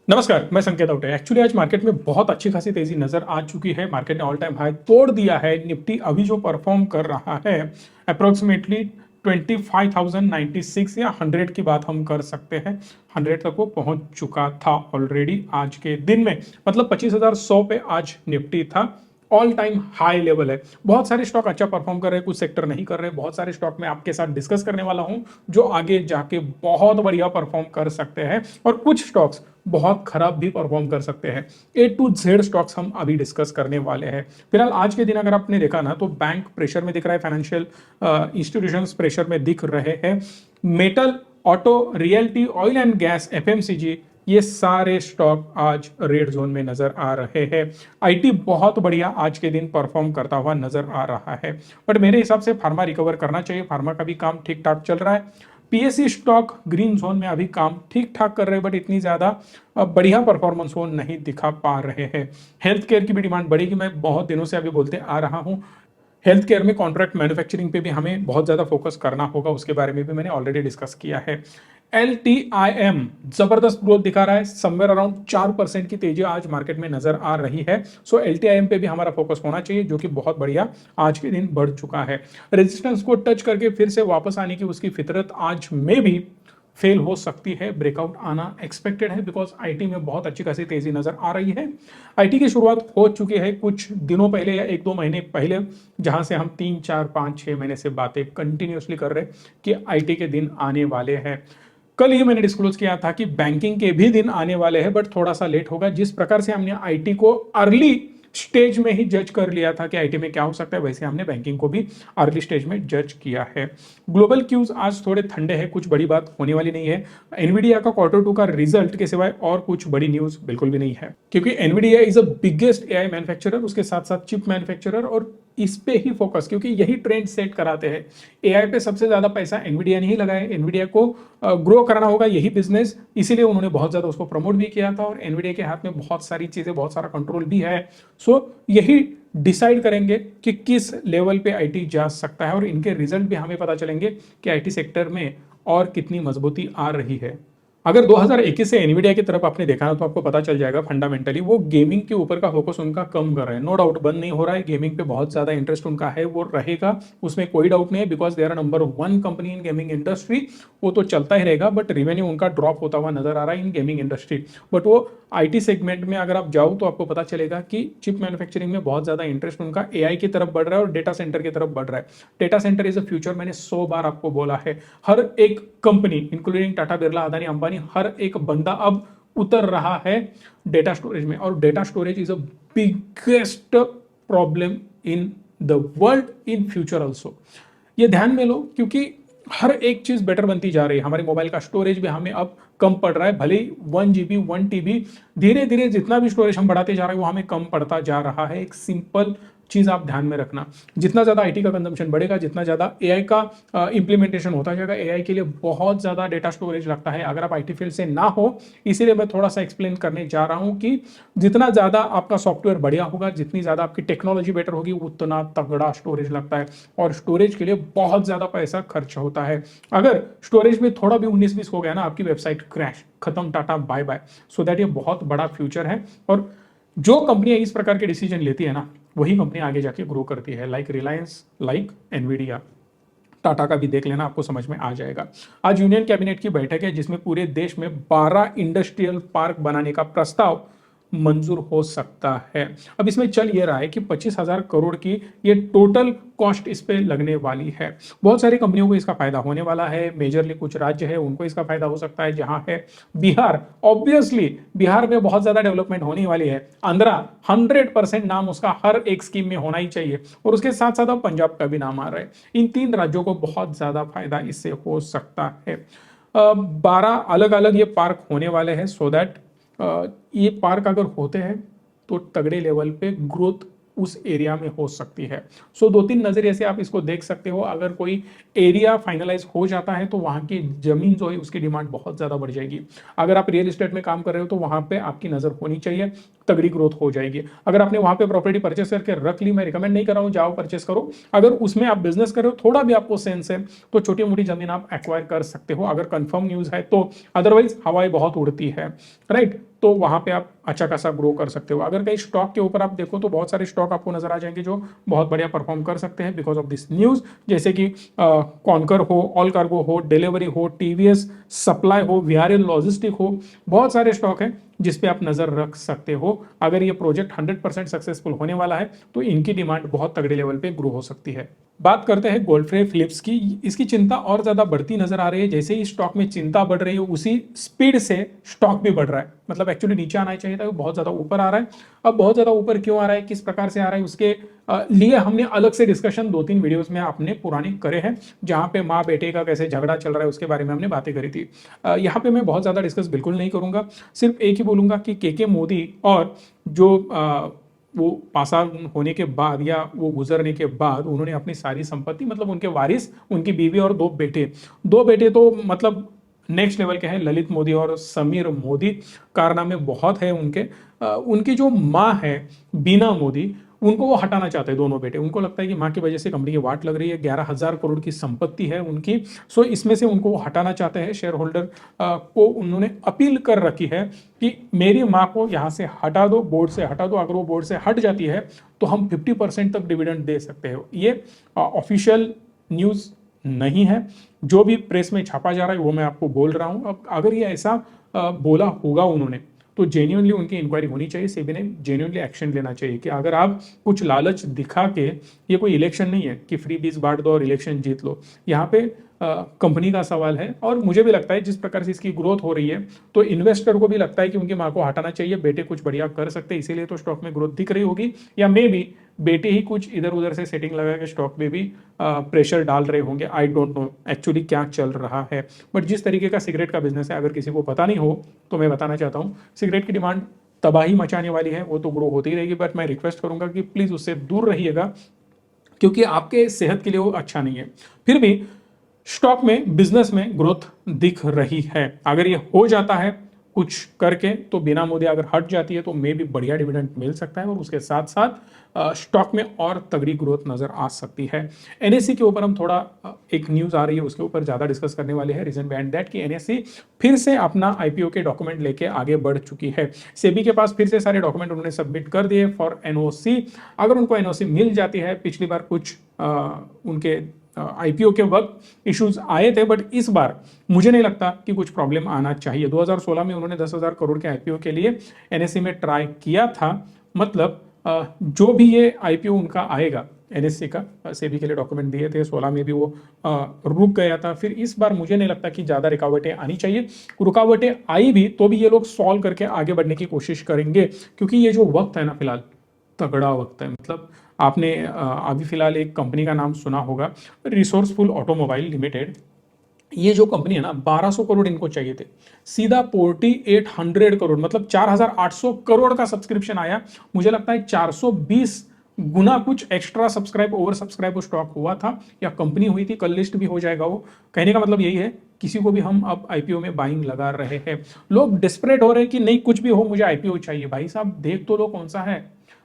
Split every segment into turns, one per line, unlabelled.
नमस्कार, मैं संकेत अवटे। एक्चुअली आज मार्केट में बहुत अच्छी खासी तेजी नजर आ चुकी है। मार्केट ने ऑल टाइम हाई तोड़ दिया है। निफ्टी अभी जो परफॉर्म कर रहा है अप्रोक्सीमेटली 25,096 या 100 की बात हम कर सकते हैं। 100 तक वो पहुंच चुका था ऑलरेडी आज के दिन में, मतलब 25,100 पे आज निफ्टी था। ऑल टाइम हाई लेवल है। बहुत सारे स्टॉक अच्छा परफॉर्म कर रहे हैं, कुछ सेक्टर नहीं कर रहे। बहुत सारे स्टॉक मैं आपके साथ डिस्कस करने वाला हूं जो आगे जाके बहुत बढ़िया परफॉर्म कर सकते हैं, और कुछ स्टॉक्स बहुत खराब भी परफॉर्म कर सकते हैं। ए टू जेड स्टॉक्स हम अभी डिस्कस करने वाले हैं। फिलहाल आज के दिन अगर आपने देखा ना, तो बैंक प्रेशर में दिख रहा है, फाइनेंशियल इंस्टीट्यूशंस प्रेशर में दिख रहे हैं। Metal, auto, realty, oil and gas, FMCG, ये सारे स्टॉक आज रेड जोन में नजर आ रहे हैं। आईटी बहुत बढ़िया आज के दिन परफॉर्म करता हुआ नजर आ रहा है, बट मेरे हिसाब से फार्मा रिकवर करना चाहिए। फार्मा का भी काम ठीक ठाक चल रहा है। पीएससी स्टॉक ग्रीन जोन में अभी काम ठीक ठाक कर रहे हैं, बट इतनी ज्यादा बढ़िया परफॉर्मेंस वो नहीं दिखा पा रहे हैं। हेल्थ केयर की भी डिमांड बढ़ेगी, मैं बहुत दिनों से अभी बोलते आ रहा हूं। हेल्थ केयर में कॉन्ट्रैक्ट मैन्युफैक्चरिंग पे भी हमें बहुत ज़्यादा फोकस करना होगा, उसके बारे में भी मैंने ऑलरेडी डिस्कस किया है। एल टी आई एम जबरदस्त ग्रोथ दिखा रहा है, समवेयर अराउंड 4% की तेजी आज मार्केट में नजर आ रही है। So L T I am पे भी हमारा फोकस होना चाहिए, जो कि बहुत बढ़िया आज के दिन बढ़ चुका है। रेजिस्टेंस को टच करके फिर से वापस आने की उसकी फितरत आज में भी फेल हो सकती है। ब्रेकआउट आना एक्सपेक्टेड है, बिकॉज आईटी में बहुत अच्छी खासी तेजी नजर आ रही है। आईटी की शुरुआत हो चुकी है कुछ दिनों पहले या एक दो महीने पहले, जहां से हम 3 4 5 6 महीने से बातें कंटिन्यूसली कर रहे कि आईटी के दिन आने वाले हैं। कल ही मैंने डिस्क्लोज किया था कि बैंकिंग के भी दिन आने वाले हैं, बट थोड़ा सा लेट होगा। जिस प्रकार से हमने आईटी को अर्ली स्टेज में ही जज कर लिया था कि आईटी में क्या हो सकता है, वैसे हमने बैंकिंग को भी अर्ली स्टेज में जज किया है। ग्लोबल क्यूज आज थोड़े ठंडे हैं, कुछ बड़ी बात होने वाली नहीं है। एनवीडिया का क्वार्टर 2 का रिजल्ट के सिवाय और कुछ बड़ी न्यूज बिल्कुल भी नहीं है, क्योंकि Nvidia is a biggest AI manufacturer, उसके साथ साथ चिप मैन्युफैक्चरर, और इस पे ही फोकस, क्योंकि यही ट्रेंड सेट कराते हैं। एआई पे सबसे ज्यादा पैसा एनवीडिया ने ही लगाया। एनवीडिया को ग्रो करना होगा, यही बिजनेस, इसीलिए उन्होंने बहुत ज्यादा उसको प्रमोट भी किया था। और एनवीडिया के हाथ में बहुत सारी चीजें, बहुत सारा कंट्रोल भी है। सो यही डिसाइड करेंगे कि किस लेवल पे आईटी जा सकता है, और इनके रिजल्ट भी हमें पता चलेंगे कि आईटी सेक्टर में और कितनी मजबूती आ रही है। अगर 2021 से एनवीडिया की तरफ आपने देखा ना, तो आपको पता चल जाएगा फंडामेंटली वो गेमिंग के ऊपर का फोकस उनका कम कर रहे हैं। नो डाउट, बंद नहीं हो रहा है। गेमिंग पे बहुत ज्यादा इंटरेस्ट उनका है, वो रहेगा, उसमें कोई डाउट नहीं है, because they are number 1 company in gaming industry. वो तो चलता ही रहेगा, बट रेवेन्यू उनका ड्रॉप होता हुआ नजर आ रहा है इन गेमिंग इंडस्ट्री। बट वो आईटी सेगमेंट में अगर आप जाओ तो आपको पता चलेगा कि चिप मैन्युफैक्चरिंग में बहुत ज्यादा इंटरेस्ट उनका एआई की तरफ बढ़ रहा है और डेटा सेंटर की तरफ बढ़ रहा है। Data centre is a future, मैंने 100 बार आपको बोला है। हर एक कंपनी इंक्लूडिंग टाटा, बिरला, अदानी, अंबानी, हर एक बंदा अब उतर रहा है डेटा स्टोरेज में, और data storage is a biggest problem in the world in future also. ये ध्यान में लो, क्योंकि हर एक चीज बेटर बनती जा रही है। हमारे मोबाइल का स्टोरेज भी हमें अब कम पड़ रहा है, भले ही 1 GB 1 TB, धीरे धीरे जितना भी स्टोरेज हम बढ़ाते जा रहे हैं वो हमें कम पड़ता जा रहा है। एक सिंपल चीज आप ध्यान में रखना, जितना ज्यादा आईटी का कंजम्पशन बढ़ेगा, जितना ज्यादा एआई का इंप्लीमेंटेशन होता जाएगा, एआई के लिए बहुत ज्यादा डेटा स्टोरेज लगता है। अगर आप आईटी फील्ड से ना हो, इसीलिए मैं थोड़ा सा एक्सप्लेन करने जा रहा हूं कि जितना ज्यादा आपका सॉफ्टवेयर बढ़िया होगा, जितनी ज्यादा आपकी टेक्नोलॉजी बेटर होगी, उतना तगड़ा स्टोरेज लगता है, और स्टोरेज के लिए बहुत ज्यादा पैसा खर्च होता है। अगर स्टोरेज में थोड़ा भी 19-20 हो गया ना, आपकी वेबसाइट क्रैश, खत्म, tata bye bye. So that ये बहुत बड़ा फ्यूचर है, और जो कंपनियां इस प्रकार के डिसीजन लेती है ना, वही कंपनी आगे जाके ग्रो करती है। Like Reliance, like Nvidia, Tata का भी देख लेना, आपको समझ में आ जाएगा। आज यूनियन कैबिनेट की बैठक है, जिसमें पूरे देश में 12 इंडस्ट्रियल पार्क बनाने का प्रस्ताव मंजूर हो सकता है। अब इसमें चल ये रहा है कि 25,000 करोड़ की ये टोटल कॉस्ट इस पे लगने वाली है। बहुत सारी कंपनियों को इसका फायदा होने वाला है। मेजरली कुछ राज्य है, उनको इसका फायदा हो सकता है, जहां है बिहार। ऑब्वियसली बिहार में बहुत ज्यादा डेवलपमेंट होने वाली है। आंध्रा 100% नाम उसका हर एक स्कीम में होना ही चाहिए, और उसके साथ साथ अब पंजाब का भी नाम आ रहा है। इन 3 राज्यों को बहुत ज्यादा फायदा इससे हो सकता है। 12 अलग अलग ये पार्क होने वाले हैं, सो दैट ये पार्क अगर होते हैं तो तगड़े लेवल पे ग्रोथ उस एरिया में हो सकती है। सो 2-3 नजरिए से आप इसको देख सकते हो। अगर कोई एरिया फाइनलाइज हो जाता है तो वहां की जमीन जो है उसकी डिमांड बहुत ज्यादा बढ़ जाएगी। अगर आप रियल एस्टेट में काम कर रहे हो तो वहां पे आपकी नजर होनी चाहिए, तगड़ी ग्रोथ हो जाएगी। अगर आपने वहां पे प्रॉपर्टी परचेस करके रख ली, मैं रिकमेंड नहीं कर रहा हूं जाओ परचेस करो। अगर उसमें आप बिजनेस कर रहे हो, थोड़ा भी आपको सेंस है, तो छोटी मोटी जमीन आप एक्वायर कर सकते हो, अगर कंफर्म न्यूज है तो। अदरवाइज हवाएं बहुत उड़ती है, राइट। तो वहां पे आप अच्छा खासा ग्रो कर सकते हो। अगर कहीं स्टॉक के ऊपर आप देखो तो बहुत सारे स्टॉक आपको नजर आ जाएंगे जो बहुत बढ़िया परफॉर्म कर सकते हैं बिकॉज ऑफ दिस न्यूज, जैसे कि कॉन्कर हो, ऑल कार्गो हो, डिलीवरी हो, टीवीएस सप्लाई हो, वीआरएल लॉजिस्टिक हो, बहुत सारे स्टॉक हैं जिस पे आप नजर रख सकते हो। अगर ये प्रोजेक्ट 100% सक्सेसफुल होने वाला है तो इनकी डिमांड बहुत तगड़े लेवल पे ग्रो हो सकती है। बात करते हैं गोल्डफ्रे फिलिप्स की। इसकी चिंता और ज्यादा बढ़ती नजर आ रही है। जैसे ही स्टॉक में चिंता बढ़ रही है उसी स्पीड से स्टॉक भी बढ़ रहा है। मतलब एक्चुअली नीचे आना चाहिए था, बहुत ज्यादा ऊपर आ रहा है। अब बहुत ज्यादा ऊपर क्यों आ रहा है, किस प्रकार से आ रहा है, उसके लिए हमने अलग से डिस्कशन 2-3 वीडियोस में आपने पुरानी करे हैं, जहां पे माँ बेटे का कैसे झगड़ा चल रहा है उसके बारे में हमने बातें करी थी। यहाँ पे मैं बहुत ज्यादा डिस्कस बिल्कुल नहीं करूंगा, सिर्फ एक ही बोलूंगा कि के मोदी और जो वो पास आउट होने के बाद या वो गुजरने के बाद उन्होंने अपनी सारी संपत्ति, मतलब उनके वारिस, उनकी बीवी और 2 बेटे, 2 बेटे तो मतलब नेक्स्ट लेवल के हैं, ललित मोदी और समीर मोदी। कारनामे बहुत है उनके। उनकी जो माँ है बीना मोदी, उनको वो हटाना चाहते हैं दोनों बेटे। उनको लगता है कि माँ की वजह से कंपनी की वाट लग रही है, 11,000 करोड़ की संपत्ति है उनकी। सो इसमें से उनको वो हटाना चाहते हैं। शेयर होल्डर को उन्होंने अपील कर रखी है कि मेरी माँ को यहाँ से हटा दो, बोर्ड से हटा दो। अगर वो बोर्ड से हट जाती है तो हम 50% तक डिविडेंड दे सकते हो। ये ऑफिशियल न्यूज़ नहीं है, जो भी प्रेस में छापा जा रहा है वो मैं आपको बोल रहा हूँ। अब अगर ये ऐसा बोला होगा उन्होंने तो जेन्युइनली उनकी इंक्वायरी होनी चाहिए, सेबी ने जेन्युइनली एक्शन लेना चाहिए कि अगर आप कुछ लालच दिखा के, ये कोई इलेक्शन नहीं है कि फ्री बीज बांट दो और इलेक्शन जीत लो। यहाँ पे कंपनी का सवाल है और मुझे भी लगता है जिस प्रकार से इसकी ग्रोथ हो रही है तो इन्वेस्टर को भी लगता है कि उनकी माँ को हटाना चाहिए, बेटे कुछ बढ़िया कर सकते हैं, इसीलिए तो स्टॉक में ग्रोथ दिख रही होगी। या मे बी बेटे ही कुछ इधर उधर से सेटिंग लगा के स्टॉक में भी प्रेशर डाल रहे होंगे। आई डोंट नो एक्चुअली क्या चल रहा है, बट जिस तरीके का सिगरेट का बिजनेस है, अगर किसी को पता नहीं हो तो मैं बताना चाहता हूँ, सिगरेट की डिमांड तबाही मचाने वाली है, वो तो ग्रो होती रहेगी। बट मैं रिक्वेस्ट करूंगा कि प्लीज उससे दूर रहिएगा क्योंकि आपके सेहत के लिए वो अच्छा नहीं है। फिर भी स्टॉक में, बिजनेस में ग्रोथ दिख रही है। अगर ये हो जाता है कुछ करके तो बिना मोदी अगर हट जाती है तो मे भी बढ़िया डिविडेंड मिल सकता है और उसके साथ साथ स्टॉक में और तगड़ी ग्रोथ नजर आ सकती है। एनएससी के ऊपर हम थोड़ा एक न्यूज आ रही है उसके ऊपर ज्यादा डिस्कस करने वाले हैं। रीजन बिहाइंड दैट कि एनएससी फिर से अपना आईपीओ के डॉक्यूमेंट लेके आगे बढ़ चुकी है। सेबी के पास फिर से सारे डॉक्यूमेंट उन्होंने सबमिट कर दिए फॉर एनओसी। अगर उनको एनओसी मिल जाती है, पिछली बार कुछ उनके आईपीओ के वक्त इश्यूज आए थे बट इस बार मुझे नहीं लगता कि कुछ प्रॉब्लम आना चाहिए। 2016 में उन्होंने 10,000 करोड़ के आईपीओ के लिए एनएससी में ट्राई किया था। मतलब जो भी ये आईपीओ उनका आएगा एनएससी का, सेबी के लिए डॉक्यूमेंट दिए थे, 16 में भी वो रुक गया था। फिर इस बार मुझे नहीं लगता कि ज़्यादा रुकावटें आनी चाहिए। रुकावटें आई भी तो भी ये लोग सॉल्व करके आगे बढ़ने की कोशिश करेंगे क्योंकि ये जो वक्त है ना, फिलहाल तगड़ा वक्त है। मतलब आपने अभी फिलहाल एक कंपनी का नाम सुना होगा, रिसोर्सफुल ऑटोमोबाइल लिमिटेड। ये जो कंपनी है ना, 1200 करोड़ इनको चाहिए थे, सीधा 4800 करोड़, मतलब 4800 करोड़ का सब्सक्रिप्शन आया। मुझे लगता है 420 गुना कुछ extra subscribe, over subscribe stock हुआ था या कंपनी हुई थी। कल लिस्ट भी हो जाएगा वो। कहने का मतलब यही है, किसी को भी हम अब आईपीओ में बाइंग लगा रहे हैं। लोग डिस्परेट हो रहे हैं कि नहीं कुछ भी हो मुझे आईपीओ चाहिए। भाई साहब देख तो लो कौन सा है।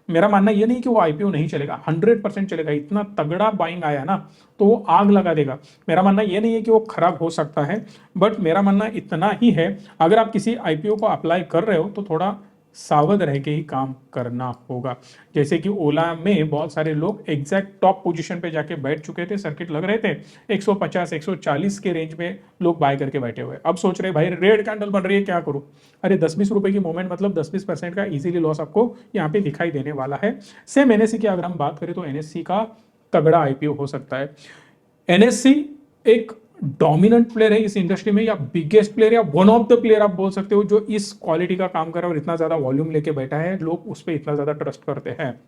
मेरा मानना ये नहीं कि वो आईपीओ नहीं चलेगा, 100% चलेगा। इतना तगड़ा बाइंग आया ना तो वो आग लगा देगा। मेरा मानना ये नहीं है कि वो खराब हो सकता है, बट मेरा मानना इतना ही है, अगर आप किसी आईपीओ को अप्लाई कर रहे हो तो थोड़ा सावध रह के ही काम करना होगा। जैसे कि ओला में बहुत सारे लोग एग्जैक्ट टॉप पोजीशन पे जाके बैठ चुके थे, सर्किट लग रहे थे, 150 140 के रेंज में लोग बाय करके बैठे हुए। अब सोच रहे भाई रेड कैंडल बन रही है क्या करूं। अरे 10-20 रुपए की मूवमेंट, मतलब 10-20% का इजीली लॉस आपको यहाँ पे दिखाई देने वाला है। सेम एनएससी की अगर हम बात करें तो एनएससी का तगड़ा आईपीओ हो सकता है। एनएससी एक डोमिनेंट प्लेयर है इस इंडस्ट्री में, या बिगेस्ट प्लेयर या वन ऑफ द प्लेयर आप बोल सकते हो, जो इस क्वालिटी का काम कर रहा है और इतना ज्यादा वॉल्यूम लेके बैठा है। लोग उस पर इतना ज्यादा ट्रस्ट करते हैं।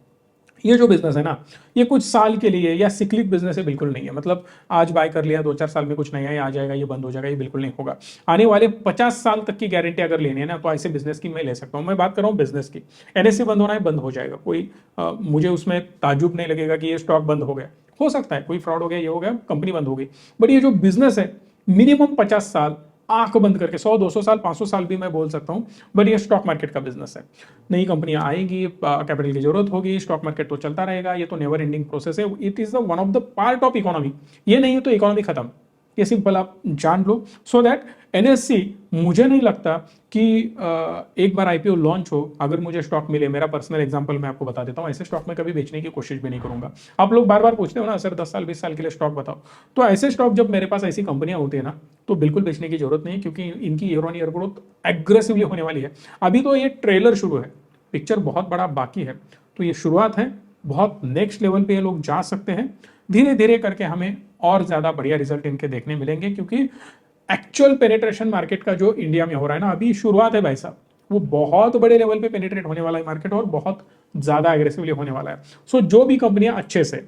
ये जो बिजनेस है ना, ये कुछ साल के लिए या सिक्लिक बिजनेस है, बिल्कुल नहीं है। मतलब आज बाय कर लिया, 2-4 साल में कुछ नया आ जाएगा, ये बंद हो जाएगा, ये बिल्कुल नहीं होगा। आने वाले 50 साल तक की गारंटी अगर लेनी है ना, तो ऐसे बिजनेस की मैं ले सकता हूँ। मैं बात कर रहा हूँ बिजनेस की। एनएससी बंद होना है, बंद हो जाएगा। कोई मुझे उसमें ताजुब नहीं लगेगा कि ये स्टॉक बंद हो गया। हो सकता है कोई फ्रॉड हो गया, ये हो गया, कंपनी बंद हो गई। बट ये जो बिजनेस है, मिनिमम 50 साल आंख बंद करके, 100-200 साल 500 साल भी मैं बोल सकता हूं। बट ये स्टॉक मार्केट का बिजनेस है। नई कंपनियां आएंगी, कैपिटल की जरूरत होगी, स्टॉक मार्केट तो चलता रहेगा। ये तो नेवर एंडिंग प्रोसेस है। It is the one of the part of economy. ये नहीं है तो इकोनॉमी खत्म। ये सिंपल आप जान लो, सो दैट NSE मुझे नहीं लगता कि एक बार IPO लॉन्च हो, अगर मुझे स्टॉक मिले, मेरा पर्सनल एग्जांपल मैं आपको बता देता हूँ, ऐसे स्टॉक में कभी बेचने की कोशिश भी नहीं करूंगा। आप लोग बार बार पूछते हो ना सर 10 साल 20 साल के लिए स्टॉक बताओ, तो ऐसे स्टॉक जब मेरे पास ऐसी कंपनियां होती है ना, तो बिल्कुल बेचने की जरूरत नहीं, क्योंकि इनकी year on year growth aggressively होने वाली है। अभी तो ये ट्रेलर शुरू है, पिक्चर बहुत बड़ा बाकी है, तो ये शुरुआत है, बहुत नेक्स्ट लेवल पे ये लोग जा सकते हैं। धीरे धीरे करके हमें और ज्यादा बढ़िया रिजल्ट इनके देखने मिलेंगे, क्योंकि एक्चुअल पेनिट्रेशन मार्केट का जो इंडिया में हो रहा है ना, अभी शुरुआत है भाई साहब, वो बहुत बड़े लेवल पे पेनिट्रेट होने वाला है मार्केट, और बहुत ज्यादा एग्रेसिवली होने वाला है। सो जो भी कंपनियां अच्छे से,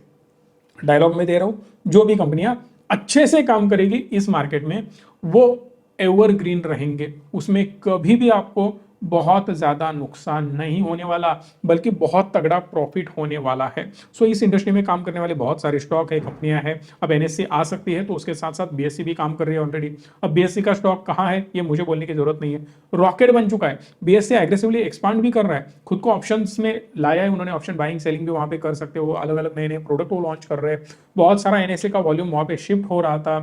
डायलॉग में दे रहा हूं, जो भी कंपनियां अच्छे से काम करेगी इस मार्केट में, वो एवरग्रीन रहेंगे, उसमें कभी भी आपको बहुत ज्यादा नुकसान नहीं होने वाला, बल्कि बहुत तगड़ा प्रॉफिट होने वाला है। सो इस इंडस्ट्री में काम करने वाले बहुत सारे स्टॉक है, कंपनियां हैं। अब NSE आ सकती है, तो उसके साथ साथ BSE भी काम कर रही है ऑलरेडी। अब BSE का स्टॉक कहाँ है ये मुझे बोलने की जरूरत नहीं है, रॉकेट बन चुका है। BSE एग्रेसिवली एक्सपांड भी कर रहा है, खुद को ऑप्शंस में लाया है उन्होंने, ऑप्शन बाइंग सेलिंग भी वहां पे कर सकते हो, अलग अलग नए नए प्रोडक्ट वो लॉन्च कर रहे हैं। बहुत सारा NSE का वॉल्यूम वहां पे शिफ्ट हो रहा था,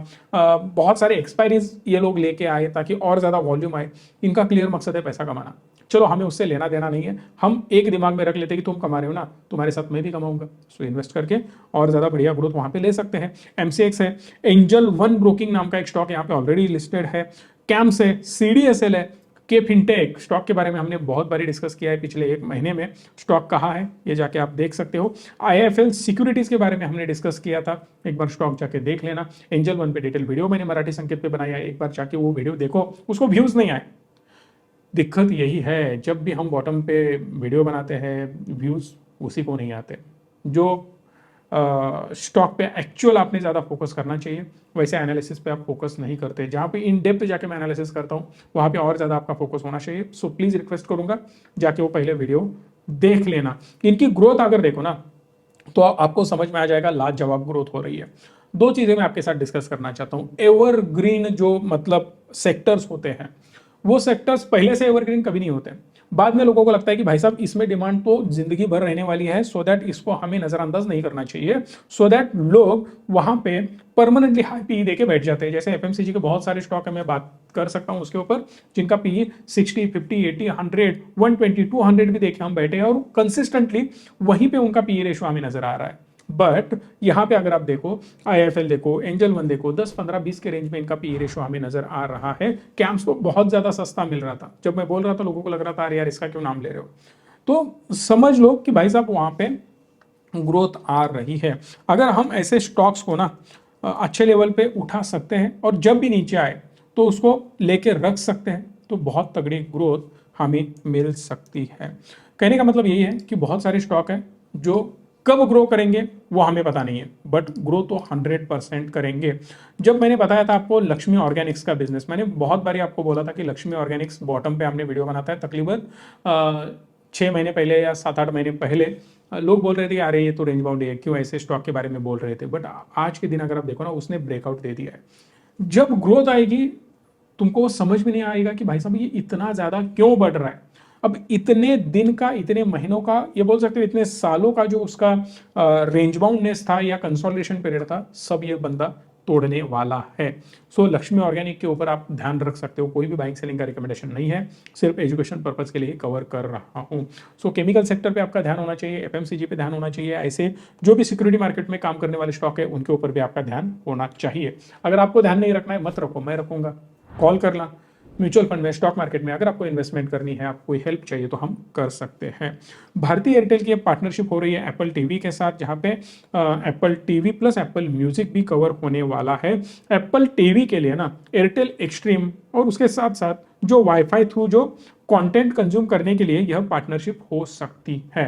बहुत सारे एक्सपायरीज ये लोग लेके आए ताकि और ज्यादा वॉल्यूम आए। इनका क्लियर मकसद है पैसा कमाना। चलो हमें उससे लेना देना नहीं है, हम एक दिमाग में रख लेते हैं कि तुम कमा रहे हो ना, तुम्हारे साथ मैं भी कमाऊंगा, सो इन्वेस्ट करके और ज्यादा बढ़िया ग्रोथ वहां पे ले सकते हैं। MCX है, एंजल वन ब्रोकिंग नाम का एक स्टॉक यहाँ पे ऑलरेडी लिस्टेड है। कैम्स है, CDSL है, के फिनटेक स्टॉक के बारे में हमने बहुत बारी डिस्कस किया है पिछले एक महीने में, स्टॉक कहाँ है ये जाके आप देख सकते हो। IIFL सिक्योरिटीज के बारे में हमने डिस्कस किया था, एक बार स्टॉक जाके देख लेना। एंजल वन पे डिटेल वीडियो मैंने मराठी संकेत पे बनाया है, एक बार जाके वो वीडियो देखो। उसको व्यूज नहीं आए, दिक्कत यही है, जब भी हम बॉटम पे वीडियो बनाते हैं व्यूज उसी को नहीं आते। जो स्टॉक पे एक्चुअल आपने ज़्यादा फोकस करना चाहिए, वैसे एनालिसिस पे आप फोकस नहीं करते। जहाँ पे इन डेप्थ जाके मैं एनालिसिस करता हूँ, वहाँ पे और ज़्यादा आपका फोकस होना चाहिए। सो प्लीज़ रिक्वेस्ट करूँगा, जाके वो पहले वीडियो देख लेना। इनकी ग्रोथ अगर देखो ना, तो आपको समझ में आ जाएगा लाजवाब ग्रोथ हो रही है। दो चीज़ें मैं आपके साथ डिस्कस करना चाहता हूँ। एवरग्रीन जो मतलब सेक्टर्स होते हैं, वो सेक्टर्स पहले से एवरग्रीन कभी नहीं होते। बाद में लोगों को लगता है कि भाई साहब इसमें डिमांड तो जिंदगी भर रहने वाली है, सो दैट इसको हमें नजरअंदाज नहीं करना चाहिए, सो दैट लोग वहां पे परमानेंटली हाई पीई देके बैठ जाते हैं। जैसे FMCG के बहुत सारे स्टॉक है, मैं बात कर सकता हूं उसके ऊपर, जिनका पीई 60, 50, 80, 100, 120, 200 भी देखे हम बैठे हैं, और कंसिस्टेंटली वहीं पे उनका पीई रेशो हमें नजर आ रहा है। बट यहां पे अगर आप देखो, IIFL देखो, एंजल वन देखो, 10, 15, 20 के रेंज में इनका पीई रेशो हमें नजर आ रहा है। कैम्स को बहुत ज्यादा सस्ता मिल रहा था, जब मैं बोल रहा था लोगों को लग रहा था अरे यार इसका क्यों नाम ले रहे हो। तो समझ लो कि भाई साहब वहां पे ग्रोथ आ रही है। अगर हम ऐसे स्टॉक्स को ना अच्छे लेवल पे उठा सकते हैं, और जब भी नीचे आए तो उसको लेके रख सकते हैं, तो बहुत तगड़ी ग्रोथ हमें मिल सकती है। कहने का मतलब यही है कि बहुत सारे स्टॉक हैं जो कब ग्रो करेंगे वो हमें पता नहीं है, बट ग्रो तो 100% करेंगे। जब मैंने बताया था आपको लक्ष्मी ऑर्गेनिक्स का बिजनेस, मैंने बहुत बारी आपको बोला था कि लक्ष्मी ऑर्गेनिक्स बॉटम पे हमने वीडियो बनाता है तकरीबन 6 महीने पहले या 7-8 महीने पहले। लोग बोल रहे थे अरे ये तो रेंज बाउंड है, क्यों ऐसे स्टॉक के बारे में बोल रहे थे, बट आज के दिन अगर आप देखो ना, उसने ब्रेकआउट दे दिया है। जब ग्रोथ आएगी तुमको वो समझ में नहीं आएगा कि भाई साहब ये इतना ज्यादा क्यों बढ़ रहा है। अब इतने दिन का, इतने महीनों का, ये बोल सकते हो इतने सालों का जो उसका रेंज बाउंडनेस था या कंसोलिडेशन पीरियड था, सब ये बंदा तोड़ने वाला है। सो लक्ष्मी ऑर्गेनिक के ऊपर आप ध्यान रख सकते हो, कोई भी बाइंग सेलिंग का रिकमेंडेशन नहीं है, सिर्फ एजुकेशन पर्पज के लिए कवर कर रहा हूँ। सो केमिकल सेक्टर पे आपका ध्यान होना चाहिए, FMCG पे ध्यान होना चाहिए, ऐसे जो भी सिक्योरिटी मार्केट में काम करने वाले स्टॉक है उनके ऊपर भी आपका ध्यान होना चाहिए। अगर आपको ध्यान नहीं रखना है मत रखो, मैं रखूंगा, कॉल करना। म्यूचुअल फंड में, स्टॉक मार्केट में अगर आपको इन्वेस्टमेंट करनी है, आपको कोई हेल्प चाहिए तो हम कर सकते हैं। भारतीय एयरटेल की पार्टनरशिप हो रही है एप्पल टीवी के साथ, जहां पे Apple TV plus Apple music भी कवर होने वाला है। एप्पल टीवी के लिए ना एयरटेल एक्सट्रीम, और उसके साथ साथ जो वाईफाई थ्रू जो कंटेंट कंज्यूम करने के लिए यह पार्टनरशिप हो सकती है।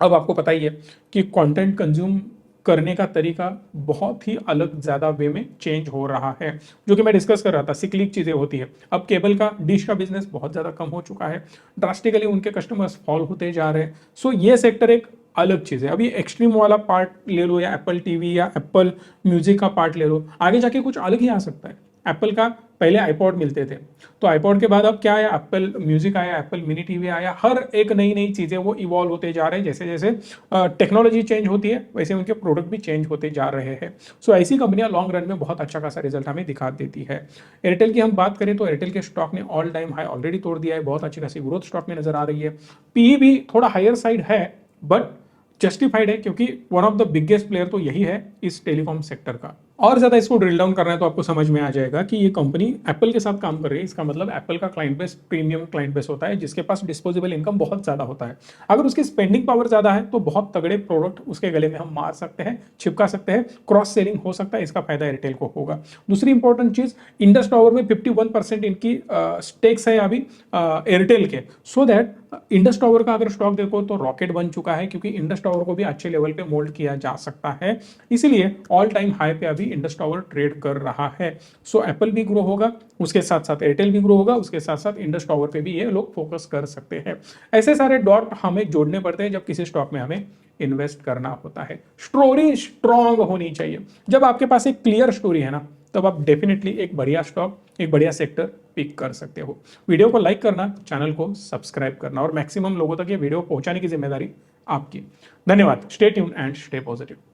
अब आपको पता ही है कि कंटेंट कंज्यूम करने का तरीका बहुत ही अलग ज्यादा वे में चेंज हो रहा है, जो कि मैं डिस्कस कर रहा था, सिक्लिक चीजें होती है। अब केबल का, डिश का बिजनेस बहुत ज्यादा कम हो चुका है, ड्रास्टिकली उनके कस्टमर्स फॉल होते जा रहे हैं। सो ये सेक्टर एक अलग चीज है। अभी एक्सट्रीम वाला पार्ट ले लो, या एप्पल टीवी या एप्पल म्यूजिक का पार्ट ले लो, आगे जाके कुछ अलग ही आ सकता है। एप्पल का पहले आईपॉड मिलते थे, तो आईपॉड के बाद अब क्या आया, एप्पल म्यूजिक आया, एप्पल मिनी टीवी आया, हर एक नई नई चीजें वो इवॉल्व होते जा रहे हैं। जैसे जैसे टेक्नोलॉजी चेंज होती है वैसे उनके प्रोडक्ट भी चेंज होते जा रहे हैं। सो ऐसी कंपनियां लॉन्ग रन में बहुत अच्छा खासा रिजल्ट हमें दिखा देती है। एयरटेल की हम बात करें तो एयरटेल के स्टॉक ने ऑल टाइम हाई ऑलरेडी तोड़ दिया है, बहुत अच्छी खासी ग्रोथ स्टॉक में नजर आ रही है। पीई भी थोड़ा हायर साइड है बट जस्टिफाइड है, क्योंकि one of the biggest player तो यही है इस टेलीकॉम सेक्टर का। और ज्यादा इसको ड्रिल डाउन करना है तो आपको समझ में आ जाएगा कि ये कंपनी एप्पल के साथ काम कर रही है। इसका मतलब एप्पल का client base premium client base होता है, जिसके पास डिस्पोजेबल इनकम बहुत ज्यादा होता है। अगर उसकी स्पेंडिंग पावर ज्यादा है तो बहुत तगड़े प्रोडक्ट उसके गले में हम मार सकते हैं, चिपका सकते हैं, क्रॉस सेलिंग हो सकता है, इसका फायदा एयरटेल को होगा। दूसरी इंपॉर्टेंट चीज, इंडस टावर में 51% इनकी स्टेक्स है अभी एयरटेल के, सो दैट इंडस टावर का अगर स्टॉक देखो तो रॉकेट बन चुका है, क्योंकि इंडस टावर को भी अच्छे लेवल पे मोल्ड किया जा सकता है, इसीलिए ऑल टाइम हाई पे अभी इंडस टावर ट्रेड कर रहा है। सो एप्पल भी ग्रो होगा, उसके साथ साथ एयरटेल भी ग्रो होगा, उसके साथ साथ इंडस टावर पे भी ये लोग फोकस कर सकते हैं। ऐसे सारे डॉट हमें जोड़ने पड़ते हैं जब किसी स्टॉक में हमें इन्वेस्ट करना होता है। स्टोरी स्ट्रॉन्ग होनी चाहिए। जब आपके पास एक क्लियर स्टोरी है ना, तब आप डेफिनेटली एक बढ़िया स्टॉक, एक बढ़िया सेक्टर पिक कर सकते हो। वीडियो को लाइक करना, चैनल को सब्सक्राइब करना और मैक्सिमम लोगों तक ये वीडियो पहुंचाने की जिम्मेदारी आपकी। धन्यवाद। Stay tune and stay positive.